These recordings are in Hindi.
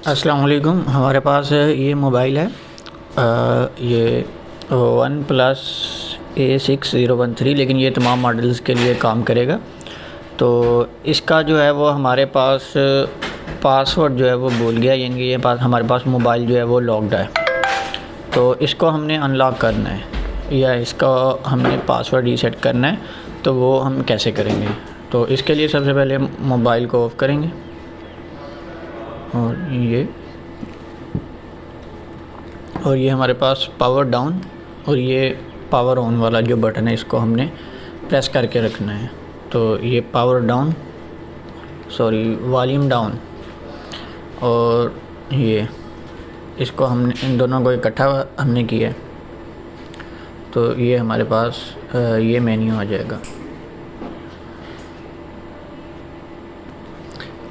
अस्सलाम वालेकुम। हमारे पास ये मोबाइल है, ये वन प्लस A6013, लेकिन ये तमाम मॉडल्स के लिए काम करेगा। तो इसका जो है वो हमारे पास पासवर्ड जो है वो भूल गया, यानी ये हमारे पास मोबाइल जो है वो लॉक्ड है। तो इसको हमने अनलॉक करना है या इसका हमने पासवर्ड रीसेट करना है। तो वो हम कैसे करेंगे? तो इसके लिए सबसे पहले मोबाइल को ऑफ़ करेंगे और ये हमारे पास पावर डाउन और ये पावर ऑन वाला जो बटन है इसको हमने प्रेस करके रखना है। तो ये पावर डाउन, वॉल्यूम डाउन, और ये इसको हमने इन दोनों को इकट्ठा हमने किया है। तो ये हमारे पास ये मेन्यू आ जाएगा।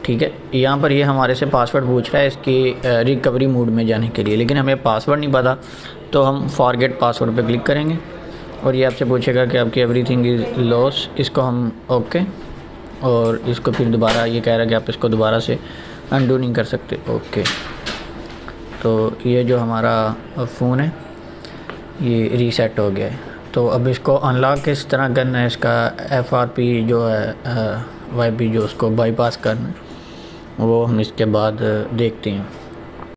ठीक है, यहाँ पर ये हमारे से पासवर्ड पूछ रहा है इसकी रिकवरी मोड में जाने के लिए, लेकिन हमें पासवर्ड नहीं पता। तो हम फॉरगेट पासवर्ड पे क्लिक करेंगे और ये आपसे पूछेगा कि आपकी एवरीथिंग इज़ लॉस। इसको हम ओके, और इसको फिर दोबारा ये कह रहा है कि आप इसको दोबारा से अनडू नहीं कर सकते। ओके, तो ये जो हमारा फ़ोन है ये रीसेट हो गया है। तो अब इसको अनलॉक किस तरह करना है, इसका FRP जो है YP जो उसको बाईपास करना है, वो हम इसके बाद देखते हैं।